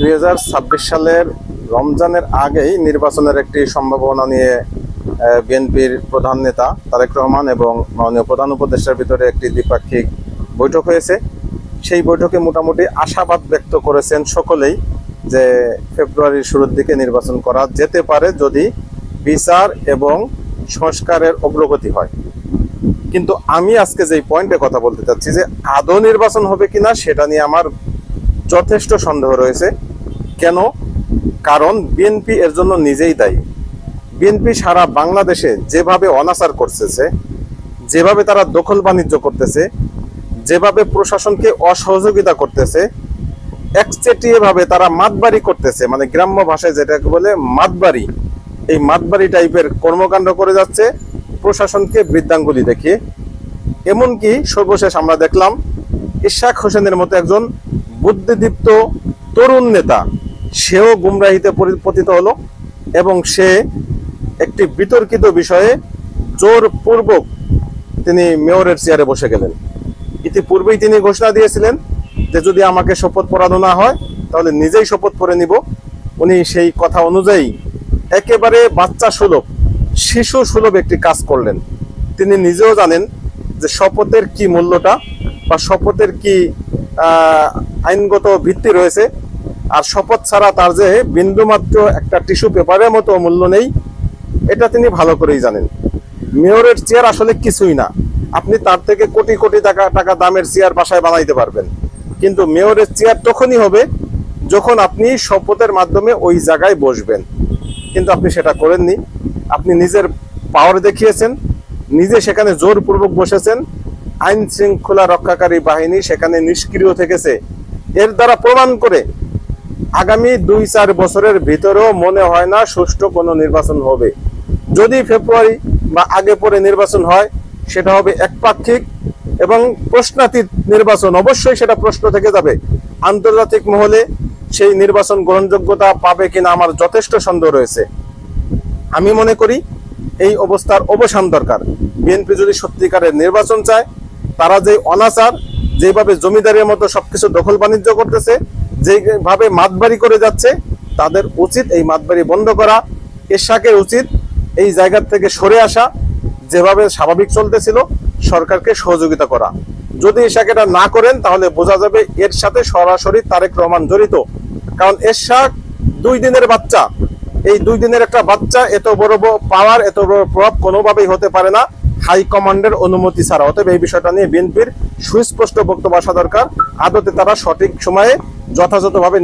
2026 সালের রমজানের আগেই নির্বাচনের একটি সম্ভাবনা নিয়ে বিএনপির প্রধান নেতা তারেক রহমান এবং মাননীয় প্রধান উপদেষ্টার ভিতরে একটি দ্বিপাক্ষিক বৈঠক হয়েছে। সেই বৈঠকে মোটামুটি আশাবাদ ব্যক্ত করেছেন সকলেই যে ফেব্রুয়ারির শুরুর দিকে নির্বাচন করা যেতে পারে যদি বিচার এবং সংস্কারের অগ্রগতি হয়। কিন্তু আমি আজকে যে পয়েন্টে কথা বলতে চাচ্ছি যে আদৌ নির্বাচন হবে কিনা সেটা নিয়ে আমার যথেষ্ট সন্দেহ রয়েছে। কেন? কারণ বিএনপি এর জন্য নিজেই দায়ী। বিএনপি সারা বাংলাদেশে যেভাবে অনাচার করতেছে, যেভাবে তারা দখল বাণিজ্য করতেছে, যেভাবে প্রশাসনকে অসহযোগিতা করতেছে, একচেটিয়া ভাবে তারা মাতবাড়ি করতেছে, মানে গ্রাম্য ভাষায় যেটাকে বলে মাতবাড়ি, এই মাতবাড়ি টাইপের কর্মকাণ্ড করে যাচ্ছে প্রশাসনকে বৃদ্ধাঙ্গুলি দেখিয়ে। এমনকি সর্বশেষ আমরা দেখলাম ইশাক হোসেনের মতো একজন বুদ্ধিদীপ্ত তরুণ নেতা, সেও গুমরাহিতে পতিত হলো এবং সে একটি বিতর্কিত বিষয়ে জোরপূর্বক তিনি মেয়রের চেয়ারে বসে গেলেন। ইতিপূর্বেই তিনি ঘোষণা দিয়েছিলেন যে যদি আমাকে শপথ পড়ানো না হয় তাহলে নিজেই শপথ পড়ে নিব। উনি সেই কথা অনুযায়ী একেবারে বাচ্চা সুলভ, শিশু সুলভ একটি কাজ করলেন। তিনি নিজেও জানেন যে শপথের কি মূল্যটা বা শপথের কি আইনগত ভিত্তি রয়েছে, আর শপথ ছাড়া তার যে বিন্দুমাত্র একটা টিস্যু পেপারের মতো মূল্য নেই, এটা তিনি ভালো করেই জানেন। মেয়রের চেয়ার আসলে কিছুই না, আপনি তার থেকে কোটি কোটি টাকা দামের চেয়ার বাসায় বানাইতে পারবেন, কিন্তু মেয়রের চেয়ার তখনই হবে যখন আপনি শপথের মাধ্যমে ওই জায়গায় বসবেন। কিন্তু আপনি সেটা করেননি। আপনি নিজের পাওয়ার দেখিয়েছেন, নিজে সেখানে জোরপূর্বক বসেছেন, আইন শৃঙ্খলা রক্ষাকারী বাহিনী সেখানে নিষ্ক্রিয় থেকেছে। এর দ্বারা প্রমাণ করে আগামী 2-4 বছরের ভিতরেও মনে হয় না সুষ্ঠু কোনো নির্বাচন হবে। যদি ফেব্রুয়ারি বা আগে পরে নির্বাচন হয় সেটা হবে একপাক্ষিক এবং প্রশ্নাতীত নির্বাচন। অবশ্যই সেটা প্রশ্ন থেকে যাবে। আন্তর্জাতিক মহলে সেই নির্বাচন গ্রহণযোগ্যতা পাবে কিনা আমার যথেষ্ট সন্দেহ রয়েছে। আমি মনে করি এই অবস্থার অবসান দরকার। বিএনপি যদি সত্যিকারের নির্বাচন চায়, তারা যে অনাচার, যেভাবে জমিদারের মতো সবকিছু দখল বাণিজ্য করতেছে, যেভাবে মাতবাড়ি করে যাচ্ছে, তাদের উচিত এই মাতবাড়ি বন্ধ করা। এরশাকের উচিত এই জায়গা থেকে সরে আসা, যেভাবে স্বাভাবিক চলতেছিল সরকারকে সহযোগিতা করা। যদি এরশাক এটা না করেন তাহলে বোঝা যাবে এর সাথে সরাসরি তারেক রহমান জড়িত। কারণ এরশাক 2 দিনের বাচ্চা, এই 2 দিনের একটা বাচ্চা এত বড় পাওয়ার, এত বড় প্রভাব কোনোভাবেই হতে পারে না হাইকমান্ডের অনুমতি ছাড়া। অতএব এই বিষয়টা নিয়ে বিএনপির সুস্পষ্ট বক্তব্য আসা দরকার। আদতে তারা সঠিক সময়ে যথাযথভাবে